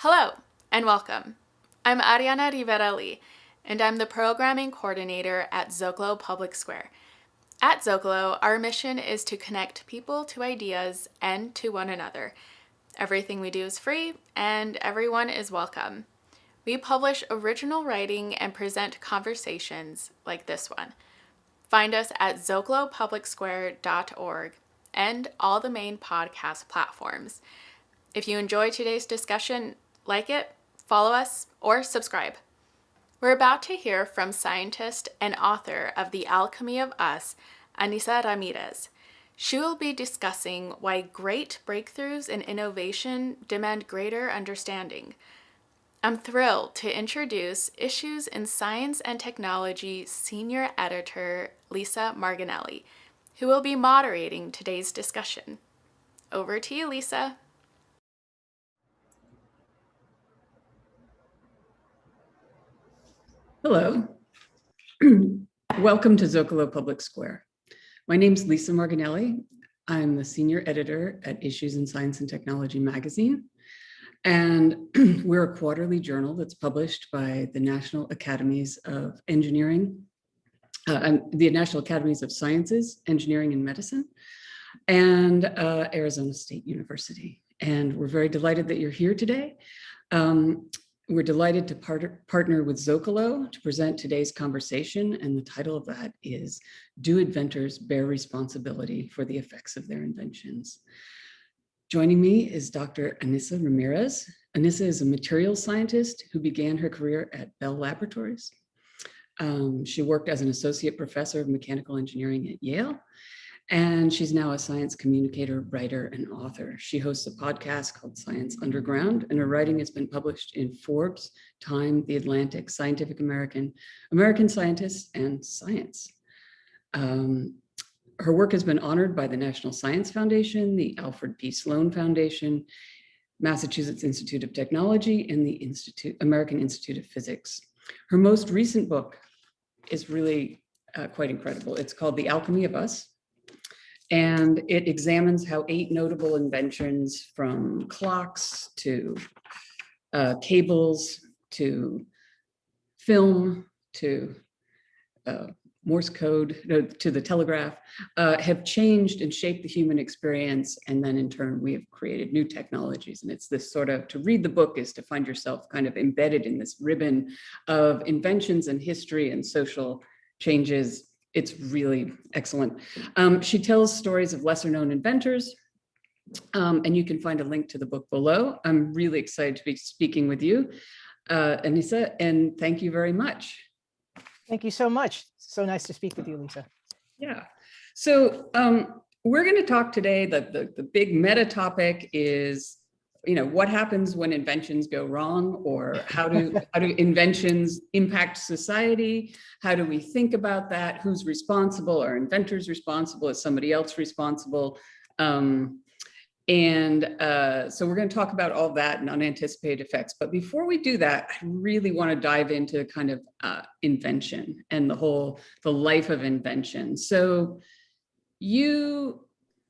Hello, and welcome. I'm Ariana Rivera Lee, and I'm the Programming Coordinator at Zócalo Public Square. At Zócalo, our mission is to connect people to ideas and to one another. Everything we do is free, and everyone is welcome. We publish original writing and present conversations like this one. Find us at zocalopublicsquare.org and all the main podcast platforms. If you enjoyed today's discussion, like it, follow us, or subscribe. We're about to hear from scientist and author of The Alchemy of Us, Ainissa Ramirez. She will be discussing why great breakthroughs in innovation demand greater understanding. I'm thrilled to introduce Issues in Science and Technology Senior Editor Lisa Margonelli, who will be moderating today's discussion. Over to you, Lisa. Hello. Welcome to Zócalo Public Square. My name is Lisa Margonelli. I'm the senior editor at Issues in Science and Technology magazine. And we're a quarterly journal that's published by the National Academies of Engineering, the National Academies of Sciences, Engineering, and Medicine, and Arizona State University. And we're very delighted that you're here today. We're delighted to partner with Zócalo to present today's conversation, and the title of that is Do Inventors Bear Responsibility for the Effects of Their Inventions? Joining me is Dr. Ainissa Ramirez. Ainissa is a materials scientist who began her career at Bell Laboratories. She worked as an associate professor of mechanical engineering at Yale, and she's now a science communicator, writer, and author. She hosts a podcast called Science Underground, and her writing has been published in Forbes, Time, The Atlantic, Scientific American, American Scientist, and Science. Her work has been honored by the National Science Foundation, the Alfred P. Sloan Foundation, Massachusetts Institute of Technology, and the American Institute of Physics. Her most recent book is really quite incredible. It's called The Alchemy of Us, and it examines how 8 notable inventions, from clocks to cables to film to Morse code to the telegraph, have changed and shaped the human experience. And then in turn, we have created new technologies. And it's this sort of, to read the book is to find yourself kind of embedded in this ribbon of inventions and history and social changes. It's really excellent. She tells stories of lesser known inventors, and you can find a link to the book below. I'm really excited to be speaking with you, Ainissa, and thank you very much. Thank you so much. So nice to speak with you, Lisa. Yeah. So we're going to talk today, the big meta topic is, what happens when inventions go wrong, or how do inventions impact society? How do we think about that? Who's responsible? Are inventors responsible? Is somebody else responsible? So we're going to talk about all that and unanticipated effects. But before we do that, I really want to dive into kind of invention and the life of invention. So you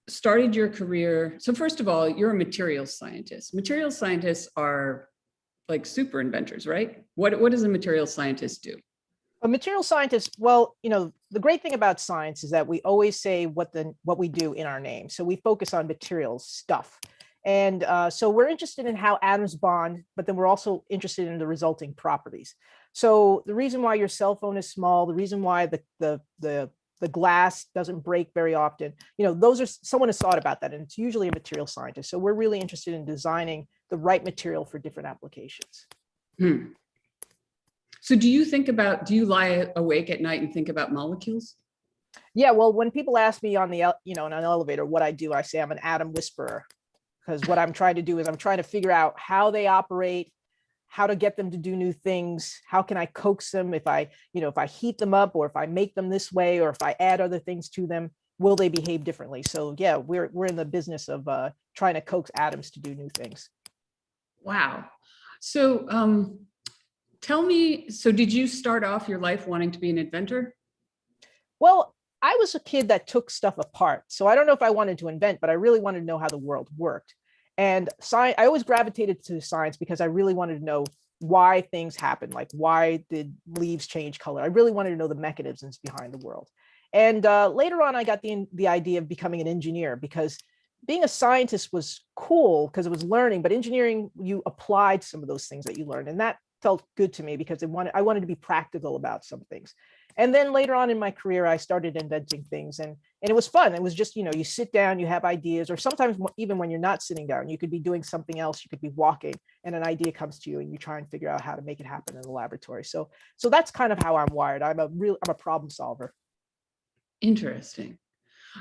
started your career. So first of all, you're a materials scientist. Materials scientists are like super inventors, right? What does a materials scientist do? A material scientist, well, the great thing about science is that we always say what we do in our name. So we focus on materials, stuff. And so we're interested in how atoms bond, but then we're also interested in the resulting properties. So the reason why your cell phone is small, the reason why the glass doesn't break very often, someone has thought about that, and it's usually a material scientist. So we're really interested in designing the right material for different applications. So do you lie awake at night and think about molecules? Yeah, well, when people ask me on in an elevator what I do, I say I'm an atom whisperer, because what I'm trying to do is I'm trying to figure out how they operate, how to get them to do new things, how can I coax them if I heat them up, or if I make them this way, or if I add other things to them, will they behave differently? So yeah, we're in the business of trying to coax atoms to do new things. Wow. So tell me, so did you start off your life wanting to be an inventor? Well, I was a kid that took stuff apart. So I don't know if I wanted to invent, but I really wanted to know how the world worked. And science, I always gravitated to science because I really wanted to know why things happen. Like, why did leaves change color? I really wanted to know the mechanisms behind the world. And later on, I got the idea of becoming an engineer, because being a scientist was cool because it was learning, but engineering, you applied some of those things that you learned. And that felt good to me because I wanted to be practical about some things. And then later on in my career, I started inventing things, and it was fun. It was just, you sit down, you have ideas, or sometimes even when you're not sitting down, you could be doing something else. You could be walking and an idea comes to you and you try and figure out how to make it happen in the laboratory. So that's kind of how I'm wired. I'm a problem solver. Interesting.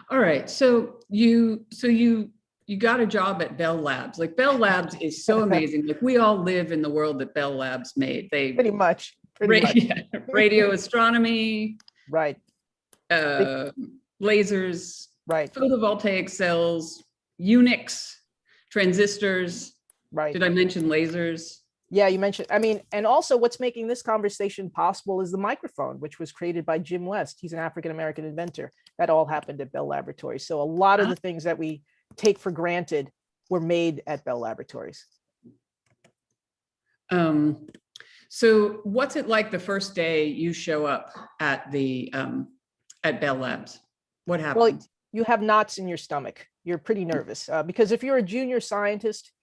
All right. So you got a job at Bell Labs. Like, Bell Labs is so amazing. Like, we all live in the world that Bell Labs made. Pretty much. Radio astronomy, right. Lasers, right. Photovoltaic cells, Unix, transistors. Right. Did I mention lasers? Yeah, you mentioned, and also what's making this conversation possible is the microphone, which was created by Jim West. He's an African-American inventor. That all happened at Bell Laboratories. So a lot of the things that we take for granted were made at Bell Laboratories. So what's it like the first day you show up at at Bell Labs? What happens? Well, you have knots in your stomach. You're pretty nervous because if you're a junior scientist,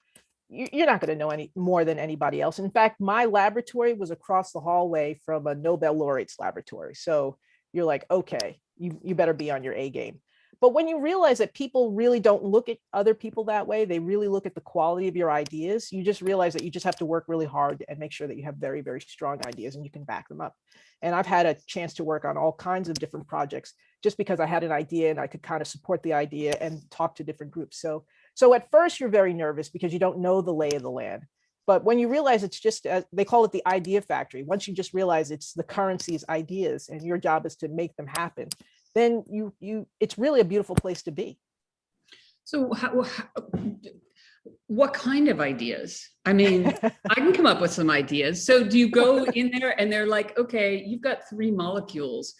you're not going to know any more than anybody else. In fact, my laboratory was across the hallway from a Nobel laureate's laboratory. So you're like, okay, you better be on your A game. But when you realize that people really don't look at other people that way, they really look at the quality of your ideas, you just realize that you just have to work really hard and make sure that you have very, very strong ideas and you can back them up. And I've had a chance to work on all kinds of different projects just because I had an idea and I could kind of support the idea and talk to different groups. So at first you're very nervous because you don't know the lay of the land. But when you realize it's just, they call it the idea factory. Once you just realize it's the currency's ideas and your job is to make them happen, then it's really a beautiful place to be. So what kind of ideas? I mean, I can come up with some ideas. So do you go in there and they're like, okay, you've got 3 molecules,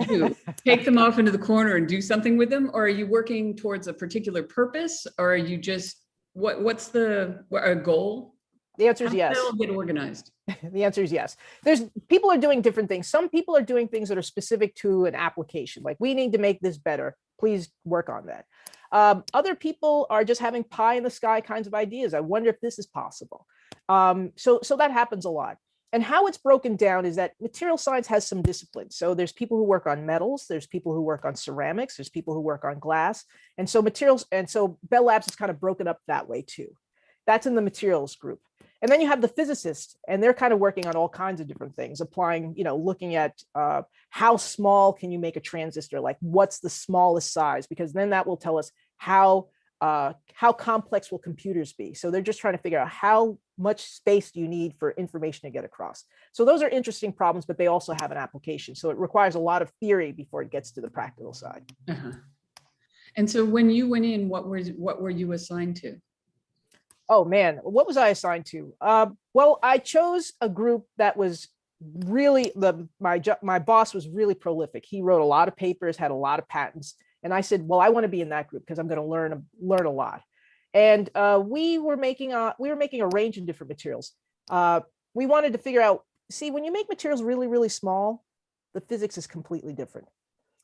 you take them off into the corner and do something with them? Or are you working towards a particular purpose? Or are you just, what's a goal? The answer is yes. How does it all get organized? The answer is yes. People are doing different things. Some people are doing things that are specific to an application. Like, we need to make this better. Please work on that. Other people are just having pie in the sky kinds of ideas. I wonder if this is possible. So that happens a lot. And how it's broken down is that material science has some disciplines. So there's people who work on metals, there's people who work on ceramics, there's people who work on glass. And so Bell Labs is kind of broken up that way too. That's in the materials group. And then you have the physicists, and they're kind of working on all kinds of different things, applying, looking at how small can you make a transistor, like what's the smallest size, because then that will tell us how complex will computers be. So they're just trying to figure out how much space do you need for information to get across. So those are interesting problems, but they also have an application. So it requires a lot of theory before it gets to the practical side. Uh-huh. And so when you went in, what were you assigned to? Oh man, what was I assigned to? Well, I chose a group that was really, my boss was really prolific. He wrote a lot of papers, had a lot of patents. And I said, well, I want to be in that group because I'm going to learn a lot. And we were making a range of different materials. We wanted to figure out, see, when you make materials really, really small, the physics is completely different.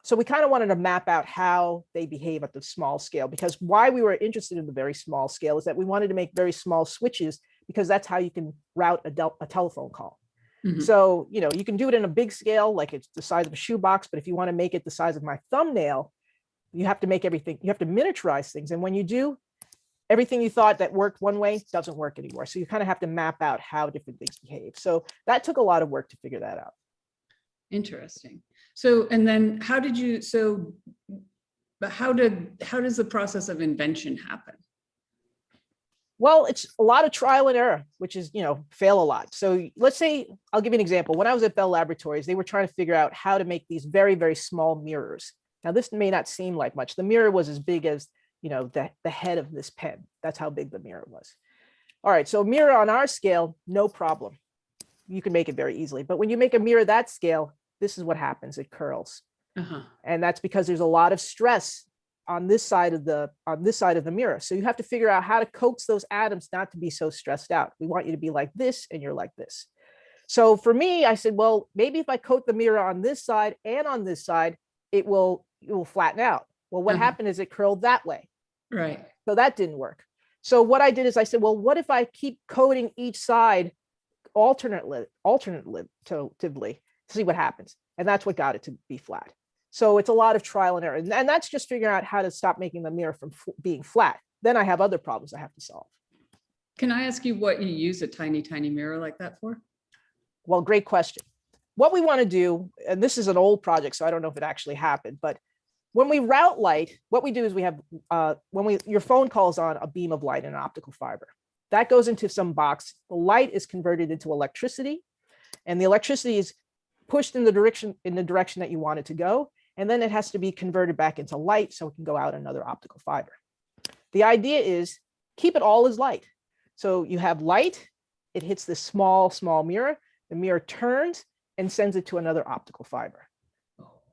So we kind of wanted to map out how they behave at the small scale, because why we were interested in the very small scale is that we wanted to make very small switches, because that's how you can route a telephone call. Mm-hmm. So, you can do it in a big scale, like it's the size of a shoebox, but if you want to make it the size of my thumbnail, you have to make everything, you have to miniaturize things. And when you do, everything you thought that worked one way doesn't work anymore. So you kind of have to map out how different things behave. So that took a lot of work to figure that out. Interesting. So, and then how does the process of invention happen? Well, it's a lot of trial and error, which is, fail a lot. So let's say, I'll give you an example. When I was at Bell Laboratories, they were trying to figure out how to make these very, very small mirrors. Now, this may not seem like much. The mirror was as big as, the head of this pen. That's how big the mirror was. All right, so a mirror on our scale, no problem. You can make it very easily. But when you make a mirror that scale, this is what happens. It curls. Uh-huh. And that's because there's a lot of stress on this side of the mirror. So you have to figure out how to coax those atoms not to be so stressed out. We want you to be like this, and you're like this. So for me, I said, well, maybe if I coat the mirror on this side and on this side, it will flatten out. Well, what happened is it curled that way. Right. So that didn't work. So what I did is I said, well, what if I keep coating each side alternatively to see what happens? And that's what got it to be flat. So it's a lot of trial and error. And that's just figuring out how to stop making the mirror from being flat. Then I have other problems I have to solve. Can I ask you what you use a tiny, tiny mirror like that for? Well, great question. What we want to do, and this is an old project, so I don't know if it actually happened, but when we route light, what we do is we have, your phone calls on a beam of light in an optical fiber. That goes into some box. The light is converted into electricity, and the electricity is pushed in the direction that you want it to go. And then it has to be converted back into light so it can go out another optical fiber. The idea is keep it all as light. So you have light, it hits this small, small mirror, the mirror turns and sends it to another optical fiber.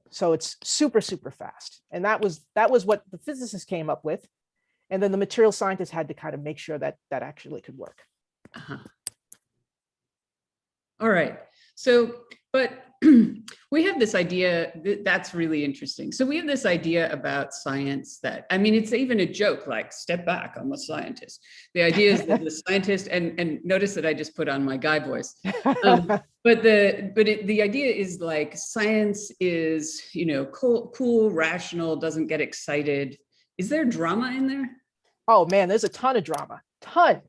So it's super, super fast. And that was what the physicists came up with. And then the material scientists had to kind of make sure that that actually could work. All right. So, but we have this idea that's really interesting. So we have this idea about science that, I mean, it's even a joke, like, step back, I'm a scientist. The idea is that the scientist, and notice that I just put on my guy voice. But the idea is like science is, you know, cool, rational, doesn't get excited. Is there drama in there? Oh man, there's a ton of drama, ton.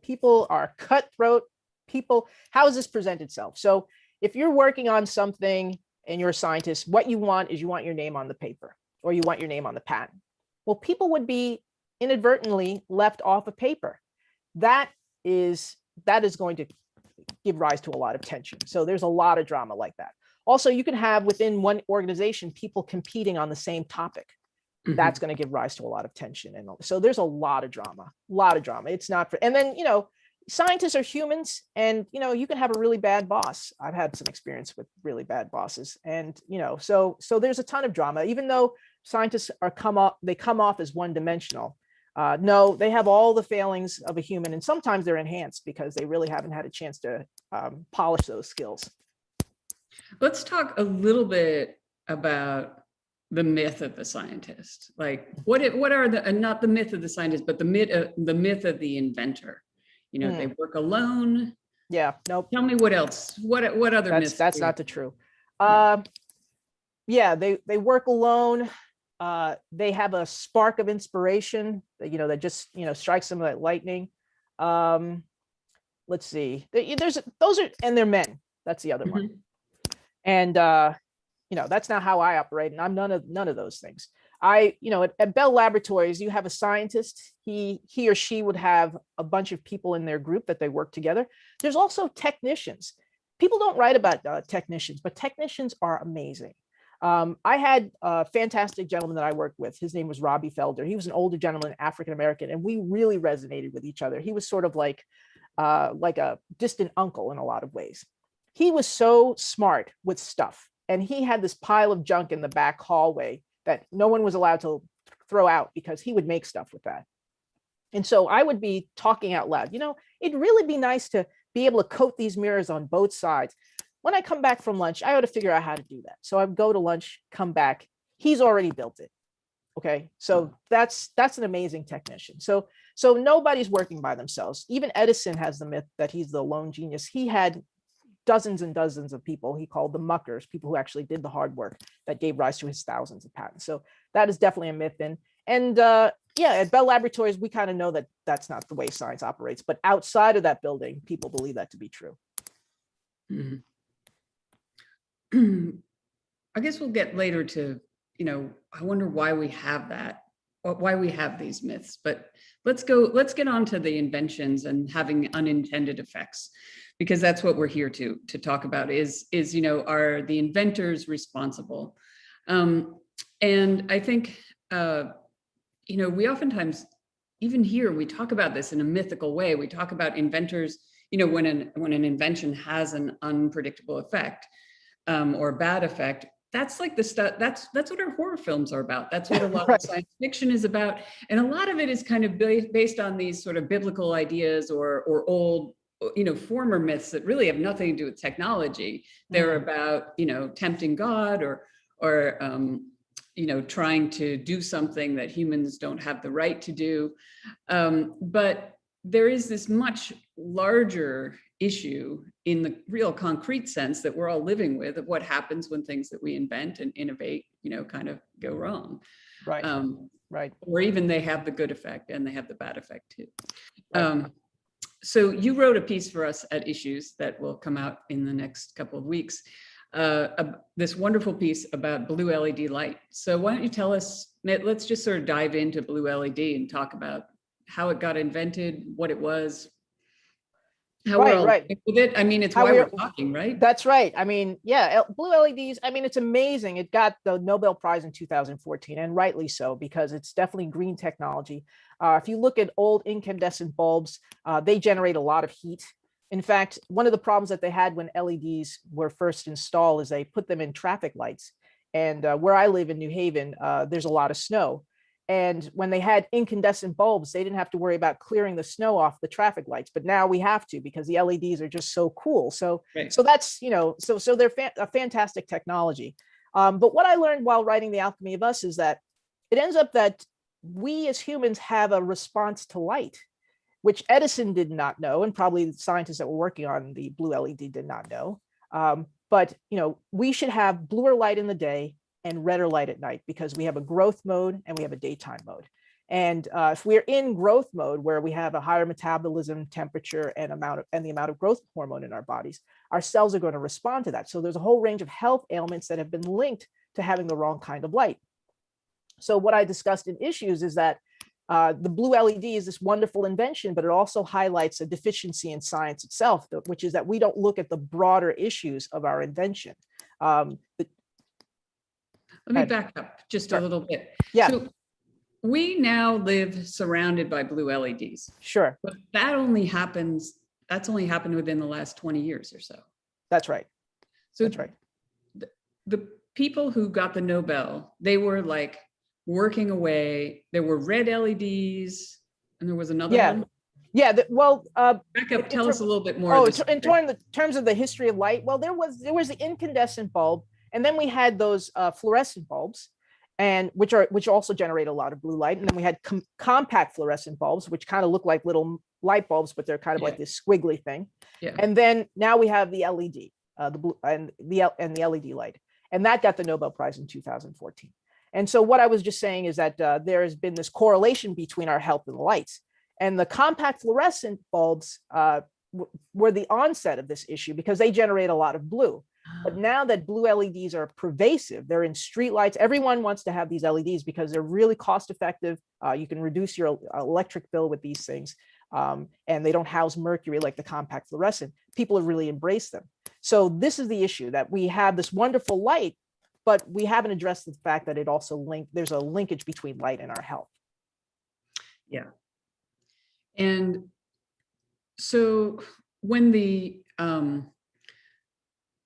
People are cutthroat. How does this present itself? So if you're working on something and you're a scientist, what you want is your name on the paper, or you want your name on the patent. Well, people would be inadvertently left off a paper. That is going to give rise to a lot of tension. So there's a lot of drama like that. Also, you can have within one organization people competing on the same topic. That's going to give rise to a lot of tension. And so there's a lot of drama. It's not for, and then, you know, scientists are humans, and, you know, you can have a really bad boss. I've had some experience with really bad bosses, and, you know, so there's a ton of drama, even though scientists come off as one-dimensional. No, they have all the failings of a human, and sometimes they're enhanced because they really haven't had a chance to polish those skills. Let's talk a little bit about the myth of the scientist. Like, what are not the myth of the scientist, but the myth of the inventor. You know, they work alone. Yeah, nope. Tell me what else. What other myths? That's not the true. Yeah, they work alone. They have a spark of inspiration that, you know, that just, you know, strikes them like lightning. Let's see. And they're men. That's the other one. And you know, that's not how I operate, and I'm none of those things. You know, at Bell Laboratories, you have a scientist. He or she would have a bunch of people in their group that they work together. There's also technicians. People don't write about technicians, but technicians are amazing. I had a fantastic gentleman that I worked with. His name was Robbie Felder. He was an older gentleman, African-American, and we really resonated with each other. He was sort of like a distant uncle in a lot of ways. He was so smart with stuff, and he had this pile of junk in the back hallway that no one was allowed to throw out because he would make stuff with that. And so I would be talking out loud, you know, it'd really be nice to be able to coat these mirrors on both sides. When I come back from lunch, I ought to figure out how to do that. So I go to lunch, come back, he's already built it. Okay, so that's an amazing technician. So nobody's working by themselves. Even Edison has the myth that he's the lone genius. He had dozens and dozens of people he called the muckers, people who actually did the hard work that gave rise to his thousands of patents. So that is definitely a myth. And yeah, at Bell Laboratories, we kind of know that that's not the way science operates, but outside of that building, people believe that to be true. I guess we'll get later to, you know, I wonder why we have that, why we have these myths, but let's get on to the inventions and having unintended effects, because that's what we're here to talk about is, you know, are the inventors responsible? And I think, you know, we oftentimes, even here, we talk about this in a mythical way. We talk about inventors, you know, when an invention has an unpredictable effect or a bad effect, that's like the stuff, that's what our horror films are about. That's what a lot Right. of science fiction is about. And a lot of it is kind of based on these sort of biblical ideas or old, former myths that really have nothing to do with technology. They're about, tempting God or trying to do something that humans don't have the right to do. But there is this much larger issue in the real concrete sense that we're all living with, of what happens when things that we invent and innovate, kind of go wrong. Right. Right. Or even they have the good effect and they have the bad effect too. Right. So you wrote a piece for us at Issues that will come out in the next couple of weeks, this wonderful piece about blue LED light. So why don't you tell us, let's just sort of dive into blue LED and talk about how it got invented, what it was, how we're all Right. with it. I mean, it's How why we're talking, right? That's right. I mean, yeah, blue LEDs. I mean, it's amazing. It got the Nobel Prize in 2014, and rightly so, because it's definitely green technology. If you look at old incandescent bulbs, they generate a lot of heat. In fact, one of the problems that they had when LEDs were first installed is they put them in traffic lights. And where I live in New Haven, there's a lot of snow. And when they had incandescent bulbs, they didn't have to worry about clearing the snow off the traffic lights. But now we have to, because the LEDs are just so cool. So, Right. so that's, so they're a fantastic technology. But what I learned while writing The Alchemy of Us is that it ends up that we as humans have a response to light, which Edison did not know, and probably the scientists that were working on the blue LED did not know. But we should have bluer light in the day and redder light at night, because we have a growth mode and we have a daytime mode. And if we're in growth mode, where we have a higher metabolism, temperature, and the amount of growth hormone in our bodies, our cells are going to respond to that. So there's a whole range of health ailments that have been linked to having the wrong kind of light. So what I discussed in Issues is that the blue LED is this wonderful invention, but it also highlights a deficiency in science itself, which is that we don't look at the broader issues of our invention. Let me back up just a little bit. Yeah. So we now live surrounded by blue LEDs. Sure. But that's only happened within the last 20 years or so. That's right. So that's right. The people who got the Nobel, they were like working away. There were red LEDs, and there was another one. Yeah. Back up. Tell us a little bit more. In terms of the history of light, well, there was the incandescent bulb, and then we had those fluorescent bulbs, and which also generate a lot of blue light. And then we had compact fluorescent bulbs, which kind of look like little light bulbs, but they're kind of like this squiggly thing. Yeah. And then now we have the LED, the blue and the LED light, and that got the Nobel Prize in 2014. And so what I was just saying is that there has been this correlation between our health and the lights. And the compact fluorescent bulbs were the onset of this issue, because they generate a lot of blue. But now that blue LEDs are pervasive, they're in streetlights. Everyone wants to have these LEDs because they're really cost effective. You can reduce your electric bill with these things. And they don't house mercury like the compact fluorescent. People have really embraced them. So this is the issue, that we have this wonderful light, but we haven't addressed the fact that there's a linkage between light and our health. Yeah. And so when the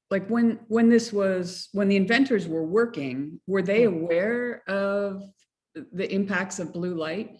when the inventors were working, were they aware of the impacts of blue light?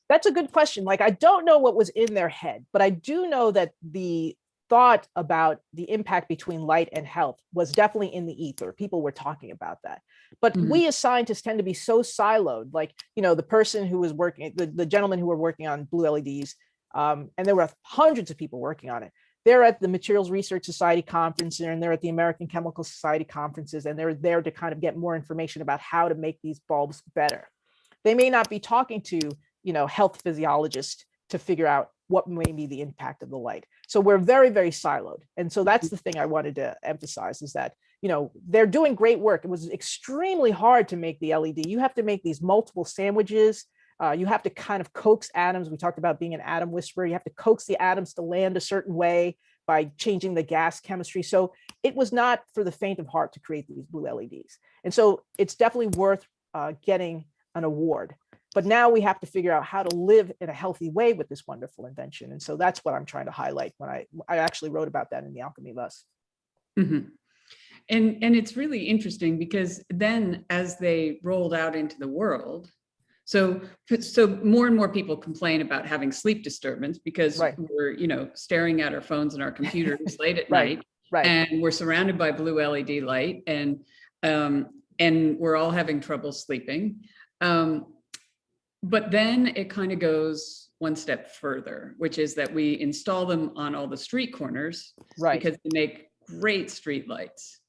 That's a good question. Like, I don't know what was in their head, but I do know that the thought about the impact between light and health was definitely in the ether. People were talking about that. But we as scientists tend to be so siloed. Like, the person who was working, the gentlemen who were working on blue LEDs, and there were hundreds of people working on it. They're at the Materials Research Society conference, and they're at the American Chemical Society conferences, and they're there to kind of get more information about how to make these bulbs better. They may not be talking to, health physiologists to figure out what may be the impact of the light. So we're very, very siloed. And so that's the thing I wanted to emphasize, is that, they're doing great work. It was extremely hard to make the LED. You have to make these multiple sandwiches. You have to kind of coax atoms. We talked about being an atom whisperer. You have to coax the atoms to land a certain way by changing the gas chemistry. So it was not for the faint of heart to create these blue LEDs. And so it's definitely worth getting an award. But now we have to figure out how to live in a healthy way with this wonderful invention. And so that's what I'm trying to highlight when I actually wrote about that in The Alchemy of Us. Mm-hmm. And it's really interesting because then as they rolled out into the world, so more and more people complain about having sleep disturbance because Right. we're, staring at our phones and our computers late at Right. night, Right. and we're surrounded by blue LED light, and we're all having trouble sleeping. But then it kind of goes one step further, which is that we install them on all the street corners, Right. because they make great street lights,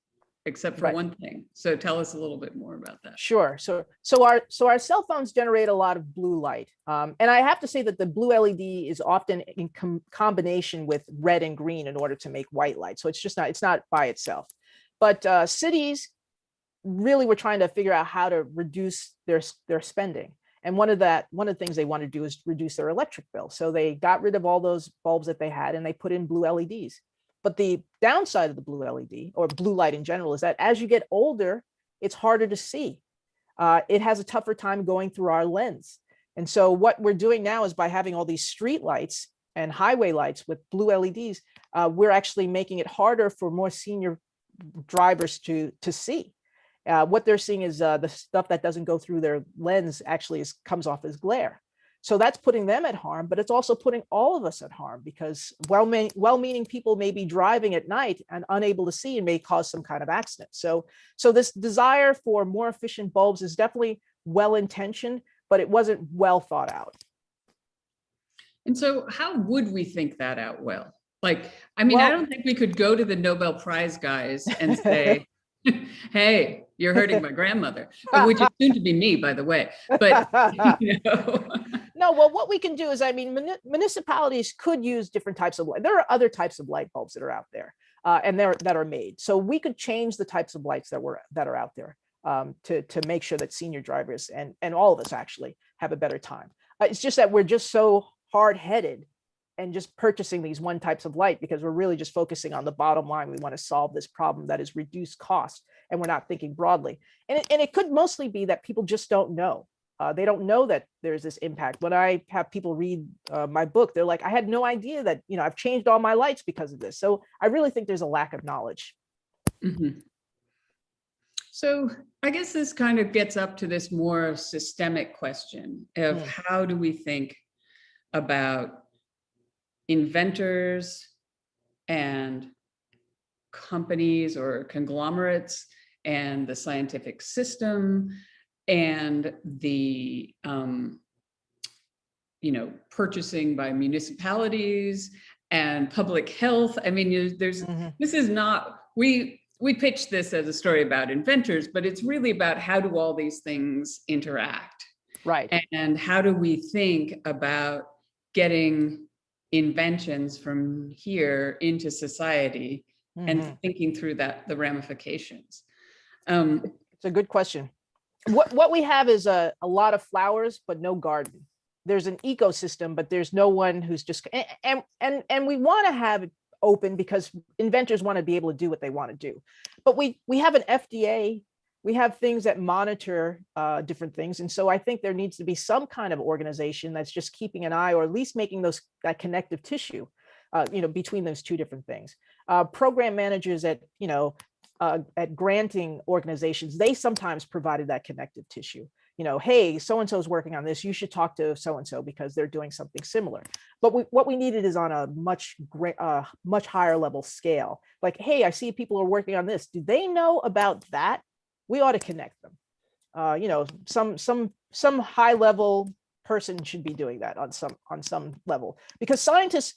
except for Right. one thing. So tell us a little bit more about that. Sure. So our cell phones generate a lot of blue light, and I have to say that the blue LED is often in combination with red and green in order to make white light. So it's not by itself. But cities really were trying to figure out how to reduce their spending. And one of the things they want to do is reduce their electric bill. So they got rid of all those bulbs that they had and they put in blue LEDs. But the downside of the blue LED or blue light in general is that as you get older, it's harder to see. It has a tougher time going through our lens. And so what we're doing now is by having all these street lights and highway lights with blue LEDs, we're actually making it harder for more senior drivers to see. What they're seeing is the stuff that doesn't go through their lens actually comes off as glare. So that's putting them at harm, but it's also putting all of us at harm because well-meaning people may be driving at night and unable to see and may cause some kind of accident. So this desire for more efficient bulbs is definitely well-intentioned, but it wasn't well thought out. And so how would we think that out well? Like, I mean, I don't think we could go to the Nobel Prize guys and say, hey, you're hurting my grandmother, which is soon to be me, by the way. But, No, well, what we can do is, I mean, municipalities could use different types of light. There are other types of light bulbs that are out there and that are made. So we could change the types of lights that are out there to make sure that senior drivers and all of us actually have a better time. It's just that we're just so hard-headed and just purchasing these one types of light because we're really just focusing on the bottom line. We want to solve this problem that is reduced cost, and we're not thinking broadly. And it could mostly be that people just don't know. They don't know that there's this impact. When I have people read my book, they're like, I had no idea that, I've changed all my lights because of this. So I really think there's a lack of knowledge. Mm-hmm. So I guess this kind of gets up to this more systemic question of how do we think about inventors and companies or conglomerates and the scientific system and the purchasing by municipalities and public health. I mean, this is not, we pitched this as a story about inventors, but it's really about how do all these things interact, right? And how do we think about getting inventions from here into society and thinking through the ramifications. It's a good question. What we have is a lot of flowers, but no garden. There's an ecosystem, but there's no one who's just, and we want to have it open because inventors want to be able to do what they want to do. But we have an FDA, we have things that monitor different things. And so I think there needs to be some kind of organization that's just keeping an eye, or at least making that connective tissue, between those two different things. Program managers at granting organizations, they sometimes provided that connective tissue. Hey, so-and-so is working on this. You should talk to so-and-so because they're doing something similar. But what we needed is on a much higher level scale. Like, hey, I see people are working on this. Do they know about that? We ought to connect them. Some high level person should be doing that on some level, because scientists,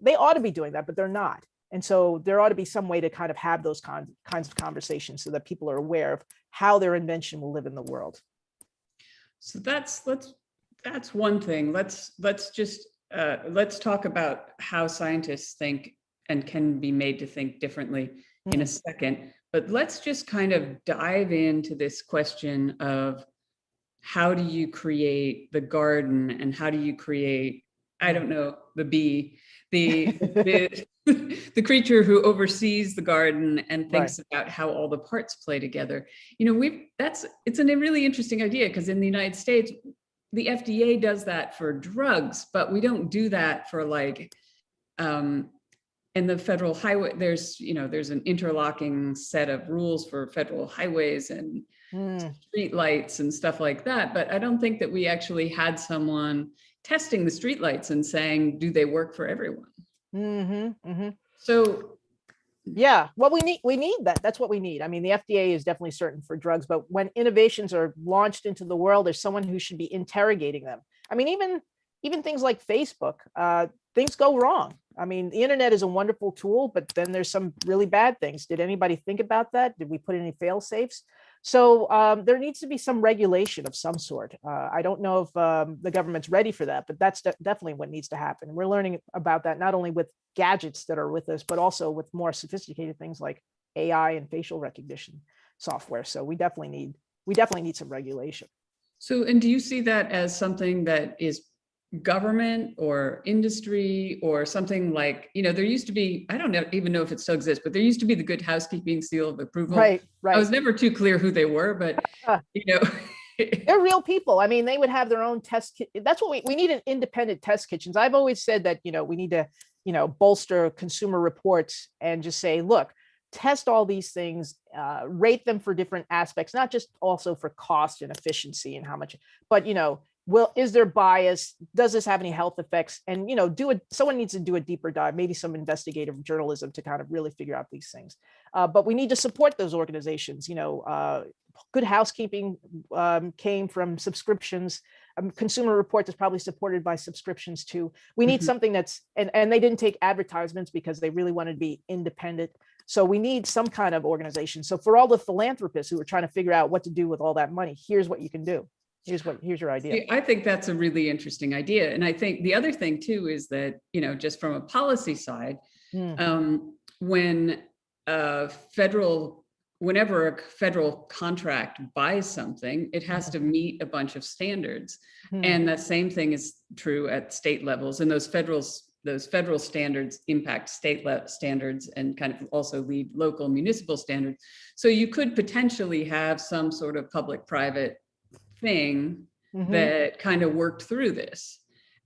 they ought to be doing that, but they're not. And so there ought to be some way to kind of have those kinds of conversations so that people are aware of how their invention will live in the world. So that's one thing. Let's talk about how scientists think and can be made to think differently in a second. But let's just kind of dive into this question of how do you create the garden and how do you create, I don't know, the bee, the creature who oversees the garden and thinks about how all the parts play together. It's a really interesting idea, because in the United States, the FDA does that for drugs, but we don't do that for and the federal highway, there's an interlocking set of rules for federal highways and street lights and stuff like that. But I don't think that we actually had someone testing the street lights and saying, do they work for everyone? So yeah, well, we need that. That's what we need. I mean, the FDA is definitely certain for drugs, but when innovations are launched into the world, there's someone who should be interrogating them. I mean, even things like Facebook, things go wrong. I mean, the internet is a wonderful tool, but then there's some really bad things. Did anybody think about that? Did we put any fail safes? So there needs to be some regulation of some sort. I don't know if the government's ready for that, but that's definitely what needs to happen. We're learning about that not only with gadgets that are with us, but also with more sophisticated things like AI and facial recognition software. So we definitely need some regulation. So, and do you see that as something that is government or industry or something like, there used to be, I don't even know if it still exists, but there used to be the Good Housekeeping seal of approval. Right. I was never too clear who they were, but they're real people. I mean, they would have their own test kit. That's what we need, an independent test kitchens. I've always said that, we need to, bolster consumer reports and just say, look, test all these things, rate them for different aspects, not just also for cost and efficiency and how much, but, is there bias? Does this have any health effects? And, someone needs to do a deeper dive, maybe some investigative journalism to kind of really figure out these things. But we need to support those organizations. Good Housekeeping came from subscriptions. Consumer Report is probably supported by subscriptions too. We need something that's, and they didn't take advertisements because they really wanted to be independent. So we need some kind of organization. So for all the philanthropists who are trying to figure out what to do with all that money, here's what you can do. Here's your idea. See, I think that's a really interesting idea. And I think the other thing too is that, just from a policy side, when whenever a federal contract buys something, it has to meet a bunch of standards. And that same thing is true at state levels. And those federal standards impact state standards and kind of also lead local municipal standards. So you could potentially have some sort of public-private thing that kind of worked through this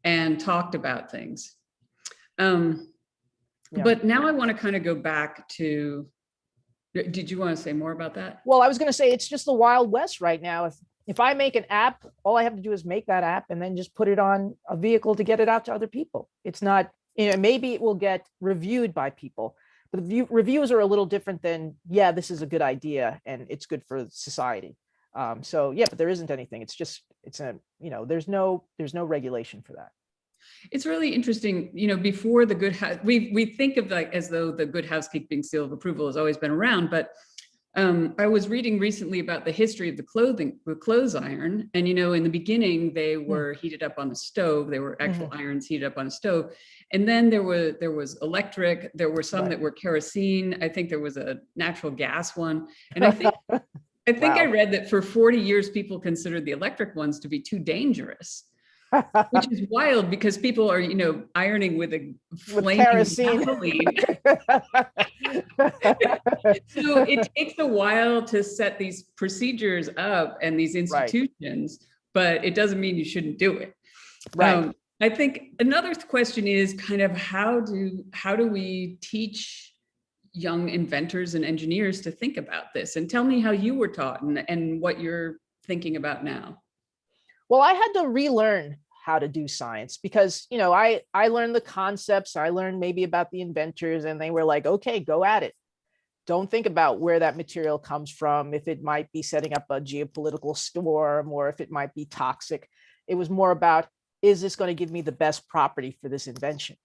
and talked about things. But now I want to kind of go back to, did you want to say more about that? Well, I was going to say, it's just the Wild West right now. If I make an app, all I have to do is make that app and then just put it on a vehicle to get it out to other people. It's not, maybe it will get reviewed by people, but reviews are a little different than, yeah, this is a good idea and it's good for society. So yeah, but there isn't anything. There's no regulation for that. It's really interesting, before the we think of as though the Good Housekeeping seal of approval has always been around, but I was reading recently about the history of the clothes iron. And, in the beginning, they were heated up on the stove. They were actual irons heated up on a stove. And then there was electric. There were some that were kerosene. I think there was a natural gas one. And I think I read that for 40 years, people considered the electric ones to be too dangerous. Which is wild because people are, ironing with a flaming gasoline. So it takes a while to set these procedures up and these institutions, but it doesn't mean you shouldn't do it. Right. I think another question is kind of how do we teach young inventors and engineers to think about this? And tell me how you were taught and what you're thinking about now. Well, I had to relearn how to do science because, I learned the concepts. I learned maybe about the inventors and they were like, okay, go at it. Don't think about where that material comes from, if it might be setting up a geopolitical storm or if it might be toxic. It was more about, is this going to give me the best property for this invention?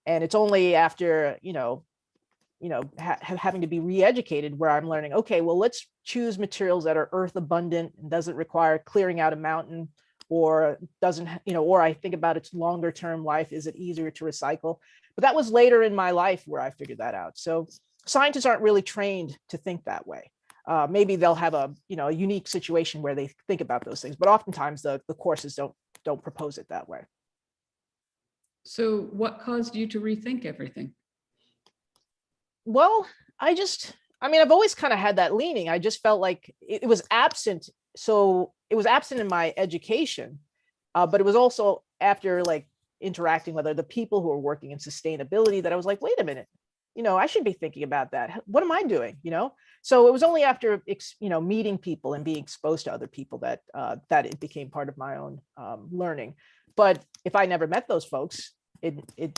And it's only after, having to be re-educated where I'm learning, okay, well, let's choose materials that are earth abundant and doesn't require clearing out a mountain or doesn't, or I think about its longer term life. Is it easier to recycle? But that was later in my life where I figured that out. So scientists aren't really trained to think that way. Maybe they'll have a unique situation where they think about those things, but oftentimes the courses don't propose it that way. So what caused you to rethink everything? Well, I've always kind of had that leaning. I just felt like it was absent. So it was absent in my education, but it was also after interacting with other people who are working in sustainability that I was like, wait a minute, I should be thinking about that. What am I doing? So it was only after, meeting people and being exposed to other people that it became part of my own learning. But if I never met those folks, I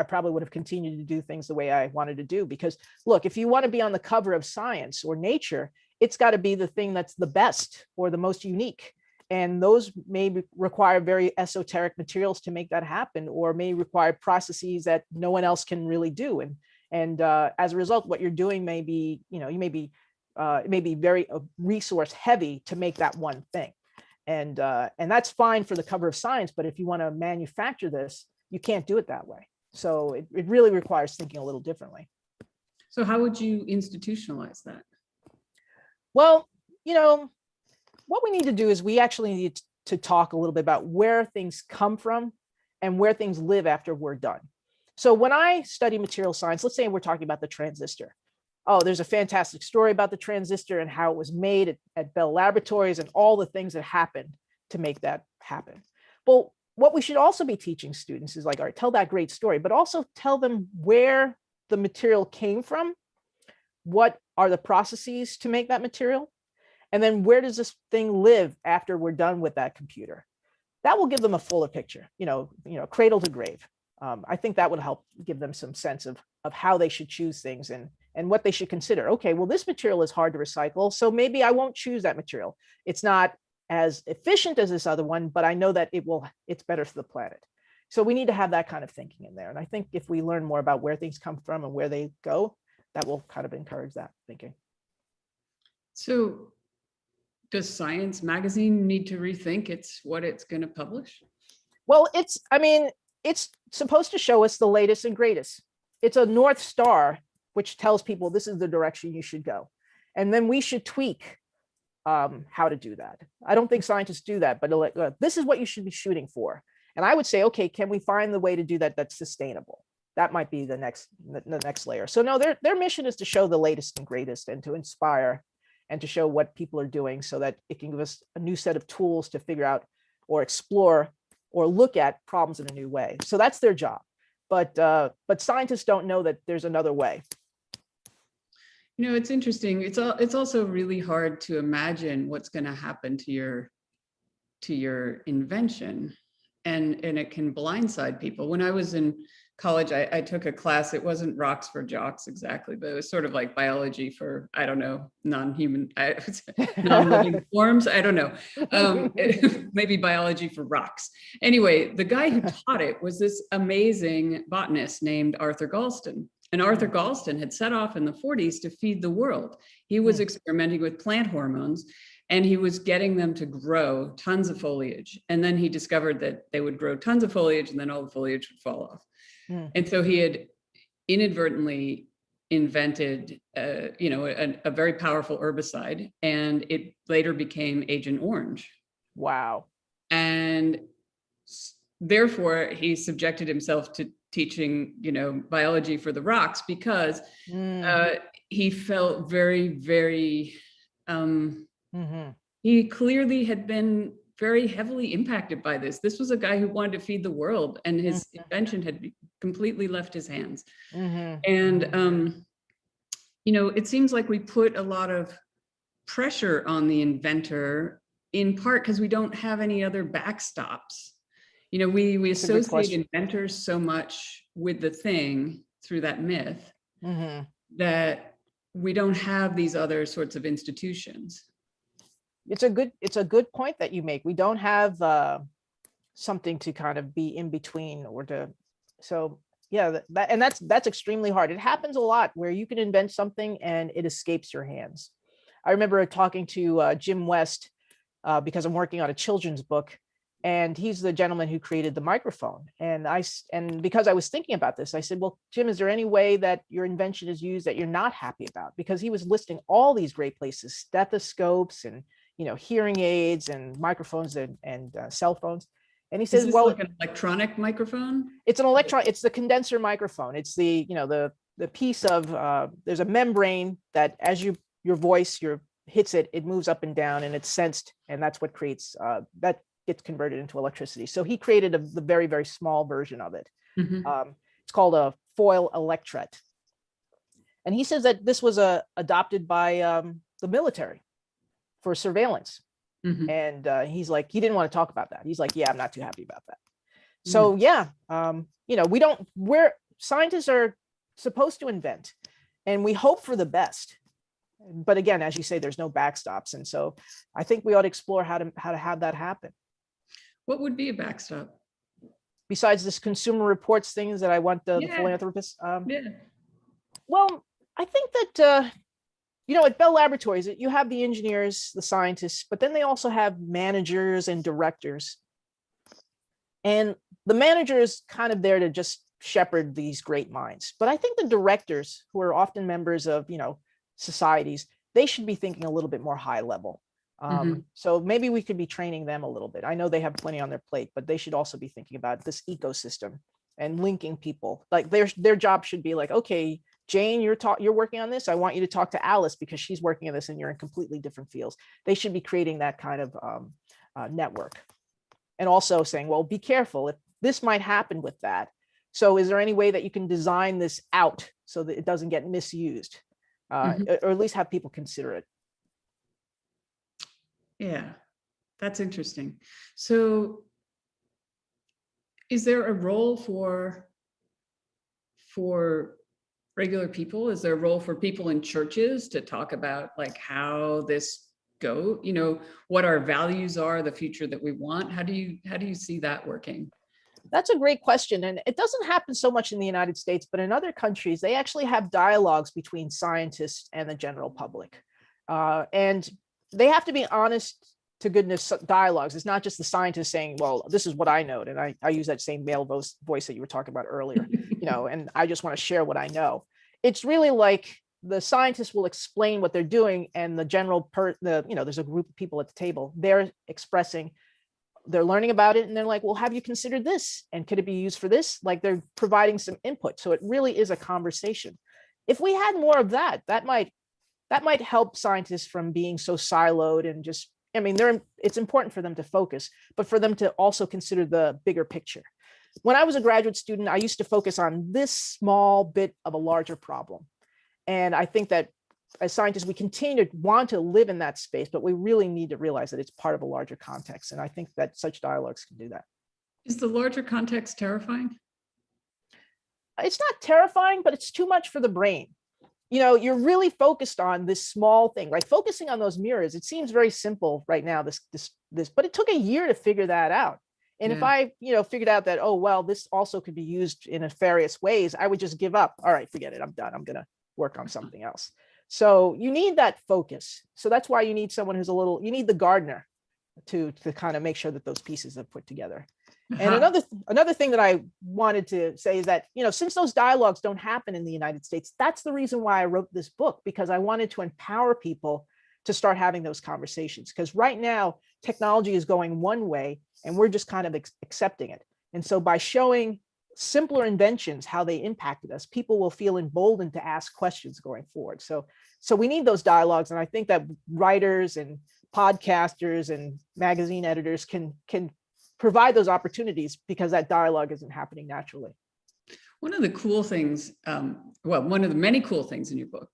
probably would have continued to do things the way I wanted to do. Because look, if you want to be on the cover of Science or Nature, it's got to be the thing that's the best or the most unique. And those may require very esoteric materials to make that happen, or may require processes that no one else can really do. And as a result, what you're doing may be, it may be very resource heavy to make that one thing. And that's fine for the cover of Science, but if you want to manufacture this, you can't do it that way. So it really requires thinking a little differently. So how would you institutionalize that? Well, what we need to do is we actually need to talk a little bit about where things come from and where things live after we're done. So when I study material science, let's say we're talking about the transistor. Oh, there's a fantastic story about the transistor and how it was made at Bell Laboratories and all the things that happened to make that happen. Well, what we should also be teaching students is like, all right, tell that great story, but also tell them where the material came from, what are the processes to make that material, and then where does this thing live after we're done with that computer? That will give them a fuller picture, cradle to grave. I think that would help give them some sense of how they should choose things and what they should consider. Okay, well, this material is hard to recycle, so maybe I won't choose that material. It's not as efficient as this other one, but I know that it's better for the planet. So we need to have that kind of thinking in there. And I think if we learn more about where things come from and where they go, that will kind of encourage that thinking. So does Science magazine need to rethink what it's going to publish? Well, it's supposed to show us the latest and greatest. It's a North Star, which tells people this is the direction you should go. And then we should tweak how to do that. I don't think scientists do that, but this is what you should be shooting for. And I would say, okay, can we find the way to do that that's sustainable? That might be the next layer. So no, their mission is to show the latest and greatest and to inspire and to show what people are doing so that it can give us a new set of tools to figure out or explore or look at problems in a new way. So that's their job. But scientists don't know that there's another way. It's interesting. It's also really hard to imagine what's going to happen to your invention, and it can blindside people. When I was in college, I took a class. It wasn't rocks for jocks exactly, but it was sort of like biology for, I don't know, non-living forms. I don't know. Maybe biology for rocks. Anyway, the guy who taught it was this amazing botanist named Arthur Galston. And Arthur Galston had set off in the 40s to feed the world. He was experimenting with plant hormones, and he was getting them to grow tons of foliage. And then he discovered that they would grow tons of foliage and then all the foliage would fall off. And so he had inadvertently invented, a very powerful herbicide, and it later became Agent Orange. Wow. And therefore, he subjected himself to teaching, biology for the rocks because he felt very, very, he clearly had been very heavily impacted by this. This was a guy who wanted to feed the world, and his invention had completely left his hands. And, it seems like we put a lot of pressure on the inventor, in part because we don't have any other backstops. We associate inventors so much with the thing through that myth that we don't have these other sorts of institutions. It's a good point that you make. We don't have something to kind of be in between that's extremely hard. It happens a lot where you can invent something and it escapes your hands. I remember talking to Jim West because I'm working on a children's book, and he's the gentleman who created the microphone. And because I was thinking about this, I said, well, Jim, is there any way that your invention is used that you're not happy about? Because he was listing all these great places, stethoscopes and hearing aids and microphones and cell phones. And he says, well, like an electronic microphone? It's it's the condenser microphone. It's the piece of, there's a membrane that as your voice hits it, it moves up and down and it's sensed. And that's what creates, that gets converted into electricity. So he created the very, very small version of it. It's called a foil electret. And he says that this was adopted by the military for surveillance. Mhm. And he's like, he didn't want to talk about that. He's like, yeah, I'm not too happy about that. Mm. So yeah, we're scientists are supposed to invent, and we hope for the best. But again, as you say, there's no backstops, and so I think we ought to explore how to have that happen. What would be a backstop? Besides this Consumer Reports things that I want the Yeah. philanthropists. Yeah. Well, I think that at Bell Laboratories, you have the engineers, the scientists, but then they also have managers and directors. And the manager is kind of there to just shepherd these great minds. But I think the directors, who are often members of, societies, they should be thinking a little bit more high level. Mhm. So maybe we could be training them a little bit. I know they have plenty on their plate, but they should also be thinking about this ecosystem and linking people. Like their job should be like, okay, Jane, you're working on this. I want you to talk to Alice because she's working on this, and you're in completely different fields. They should be creating that kind of network, and also saying, well, be careful if this might happen with that. So is there any way that you can design this out so that it doesn't get misused, Mhm. or at least have people consider it? Yeah, that's interesting. So is there a role for regular people? Is there a role for people in churches to talk about like how this go, what our values are, the future that we want? How do you see that working? That's a great question. And it doesn't happen so much in the United States, but in other countries, they actually have dialogues between scientists and the general public. And they have to be honest to goodness dialogues. It's not just the scientist saying, well, this is what I know. And I use that same male voice that you were talking about earlier, and I just want to share what I know. It's really like the scientists will explain what they're doing, and the general there's a group of people at the table, they're learning about it, and they're like, well, have you considered this? And could it be used for this? Like they're providing some input. So it really is a conversation. If we had more of that, that might help scientists from being so siloed and just, it's important for them to focus, but for them to also consider the bigger picture. When I was a graduate student, I used to focus on this small bit of a larger problem. And I think that as scientists, we continue to want to live in that space, but we really need to realize that it's part of a larger context. And I think that such dialogues can do that. Is the larger context terrifying? It's not terrifying, but it's too much for the brain. You're really focused on this small thing, right? Focusing on those mirrors. It seems very simple right now, this, but it took a year to figure that out. And if I, figured out that, oh, well, this also could be used in nefarious ways, I would just give up. All right, forget it. I'm done. I'm going to work on something else. So you need that focus. So that's why you need someone you need the gardener to kind of make sure that those pieces are put together. And another thing that I wanted to say is that, since those dialogues don't happen in the United States, that's the reason why I wrote this book, because I wanted to empower people to start having those conversations. Because right now, technology is going one way and we're just kind of accepting it. And so by showing simpler inventions, how they impacted us, people will feel emboldened to ask questions going forward. So we need those dialogues. And I think that writers and podcasters and magazine editors can provide those opportunities, because that dialogue isn't happening naturally. One of the cool things, one of the many cool things in your book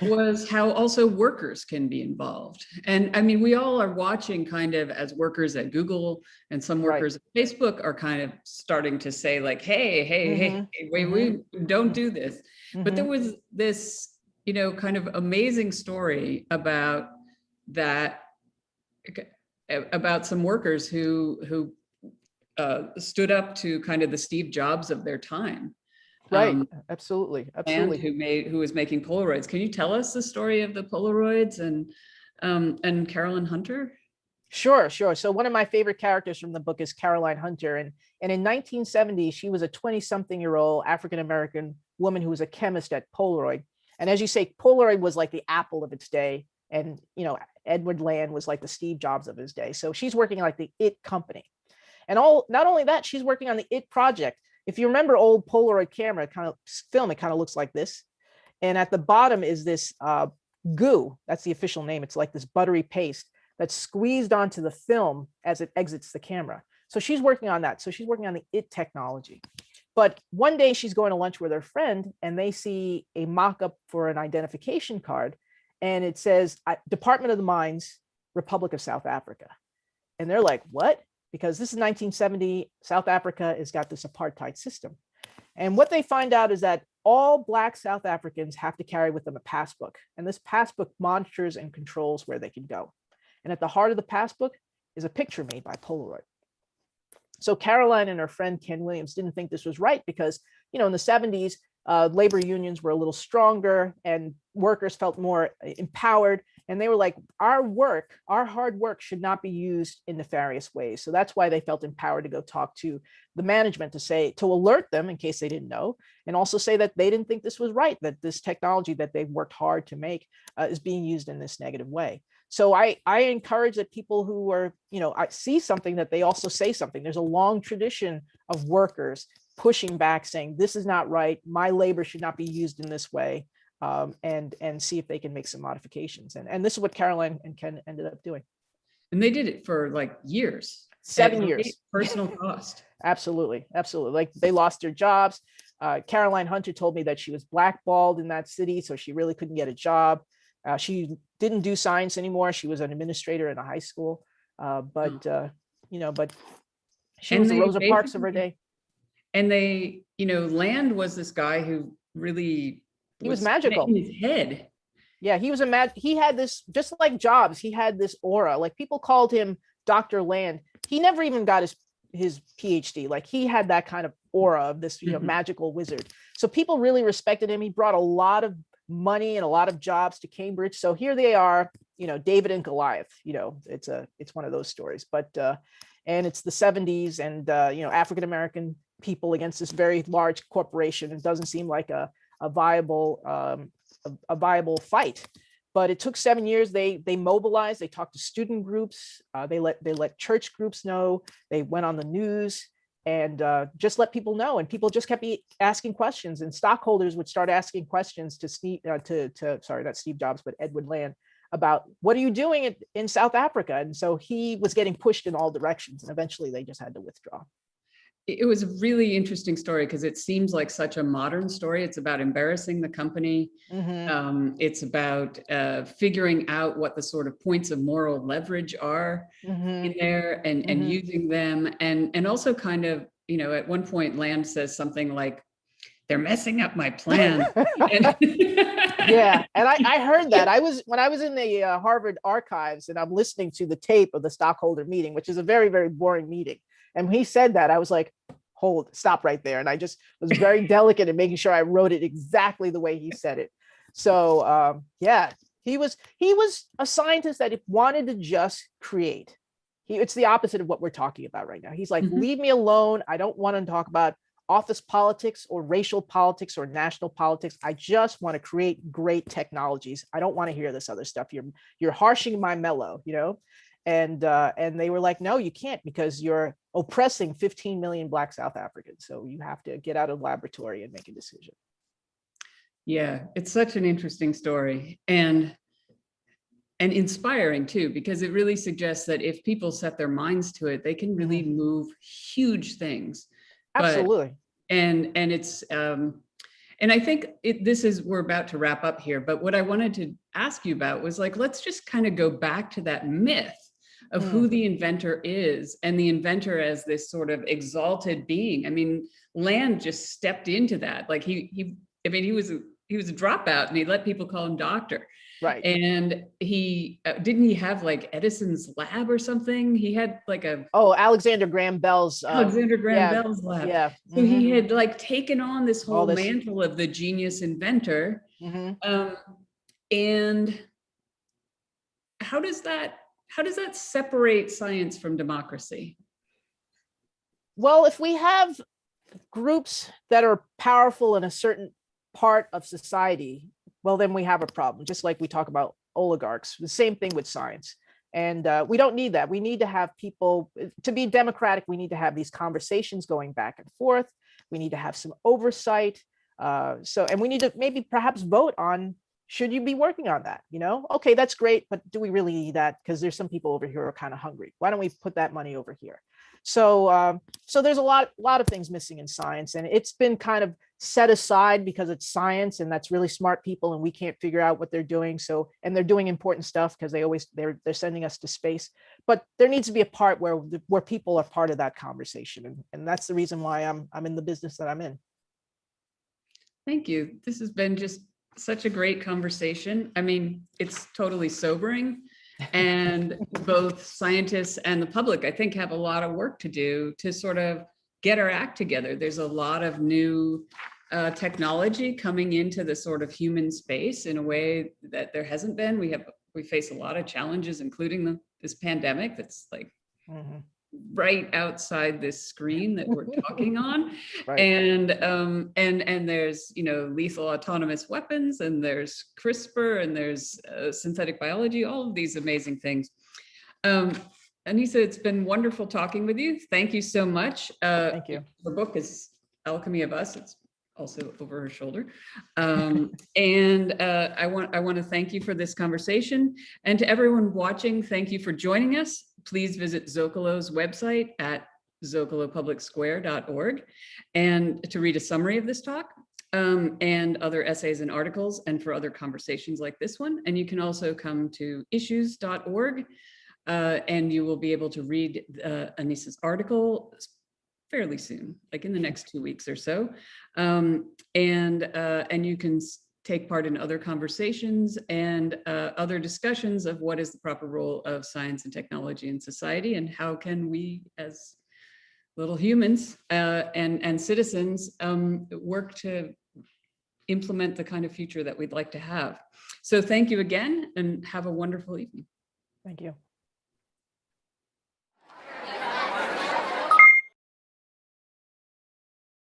was how also workers can be involved. And I mean, we all are watching kind of as workers at Google, and some workers at Facebook are kind of starting to say like, hey, we don't do this. But there was this, kind of amazing story about that, about some workers who stood up to kind of the Steve Jobs of their time. Right. Absolutely. And who was making Polaroids. Can you tell us the story of the Polaroids and Caroline Hunter? Sure. So one of my favorite characters from the book is Caroline Hunter. And in 1970, she was a 20-something-year-old African-American woman who was a chemist at Polaroid. And as you say, Polaroid was like the Apple of its day. And, Edward Land was like the Steve Jobs of his day. So she's working like the IT company. And not only that, she's working on the IT project. If you remember old Polaroid camera kind of film, it kind of looks like this. And at the bottom is this goo. That's the official name. It's like this buttery paste that's squeezed onto the film as it exits the camera. So she's working on that. So she's working on the IT technology. But one day she's going to lunch with her friend and they see a mock-up for an identification card, and it says Department of the Mines, Republic of South Africa. And they're like, what? Because this is 1970, South Africa has got this apartheid system. And what they find out is that all Black South Africans have to carry with them a passbook. And this passbook monitors and controls where they can go. And at the heart of the passbook is a picture made by Polaroid. So Caroline and her friend Ken Williams didn't think this was right because, in the 70s, labor unions were a little stronger and workers felt more empowered. And they were like, our hard work should not be used in nefarious ways. So that's why they felt empowered to go talk to the management to alert them in case they didn't know, and also say that they didn't think this was right, that this technology that they've worked hard to make is being used in this negative way. So I encourage that people who are, see something, that they also say something. There's a long tradition of workers pushing back, saying, this is not right. My labor should not be used in this way, and see if they can make some modifications. And this is what Caroline and Ken ended up doing. And they did it for like years. 7 years. Personal cost. Absolutely. Like they lost their jobs. Caroline Hunter told me that she was blackballed in that city, so she really couldn't get a job. She didn't do science anymore. She was an administrator in a high school, but she was the Rosa Parks of her day. And they, Land was this guy who really was magical in his head. Yeah, he was he had this, just like Jobs, he had this aura. Like, people called him Dr. Land. He never even got his PhD. Like, he had that kind of aura of this, magical wizard. So people really respected him. He brought a lot of money and a lot of jobs to Cambridge. So here they are, David and Goliath. It's one of those stories. But and it's the 70s, and African American people against this very large corporation. It doesn't seem like a viable fight. But it took 7 years. They mobilized. They talked to student groups. They let church groups know. They went on the news and just let people know. And people just kept asking questions. And stockholders would start asking questions to not Steve Jobs, but Edwin Land, about what are you doing in South Africa? And so he was getting pushed in all directions. And eventually they just had to withdraw. It was a really interesting story because it seems like such a modern story. It's about embarrassing the company. It's about figuring out what the sort of points of moral leverage are in there, and using them. And also kind of, at one point Land says something like, they're messing up my plan. Yeah. And I heard that. When I was in the Harvard archives, and I'm listening to the tape of the stockholder meeting, which is a very, very boring meeting. And when he said that, I was like, stop right there. And I just was very delicate in making sure I wrote it exactly the way he said it. So he was a scientist that wanted to just create. It's the opposite of what we're talking about right now. He's like, leave me alone. I don't want to talk about office politics or racial politics or national politics. I just want to create great technologies. I don't want to hear this other stuff. You're harshing my mellow, And they were like, no, you can't, because you're oppressing 15 million Black South Africans. So you have to get out of the laboratory and make a decision. Yeah, it's such an interesting story, and inspiring too, because it really suggests that if people set their minds to it, they can really move huge things. Absolutely. And it's and I think we're about to wrap up here, but what I wanted to ask you about was, like, let's just kind of go back to that myth of who the inventor is, and the inventor as this sort of exalted being. I mean, Land just stepped into that. Like, he was a dropout, and he let people call him doctor. Right. And he didn't he have like Edison's lab or something? He had like Alexander Graham Bell's lab. Yeah. So he had like taken on this whole mantle of the genius inventor. And how does that separate science from democracy? Well, if we have groups that are powerful in a certain part of society, well, then we have a problem, just like we talk about oligarchs. The same thing with science. And we don't need that. We need to have people, to be democratic, we need to have these conversations going back and forth. We need to have some oversight. And we need to maybe perhaps vote on, should you be working on that? Okay, that's great, but do we really need that? Because there's some people over here who are kind of hungry. Why don't we put that money over here? So there's a lot of things missing in science, and it's been kind of set aside because it's science, and that's really smart people, and we can't figure out what they're doing. So, and they're doing important stuff because they're sending us to space. But there needs to be a part where people are part of that conversation, and that's the reason why I'm in the business that I'm in. Thank you. This has been just such a great conversation. I mean, it's totally sobering. And both scientists and the public, I think, have a lot of work to do to sort of get our act together. There's a lot of new technology coming into the sort of human space in a way that there hasn't been. We face a lot of challenges, including this pandemic that's like right outside this screen that we're talking on. Right. And there's, you know, lethal autonomous weapons, and there's CRISPR, and there's synthetic biology, all of these amazing things. Ainissa, it's been wonderful talking with you. Thank you so much. Thank you. The book is Alchemy of Us. It's also over her shoulder. And I want to thank you for this conversation. And to everyone watching, thank you for joining us. Please visit Zócalo's website at zocalopublicsquare.org and to read a summary of this talk and other essays and articles, and for other conversations like this one. And you can also come to issues.org and you will be able to read Ainissa's article fairly soon, like in the next 2 weeks or so. And you can take part in other conversations and other discussions of what is the proper role of science and technology in society, and how can we as little humans and citizens work to implement the kind of future that we'd like to have. So thank you again, and have a wonderful evening. Thank you.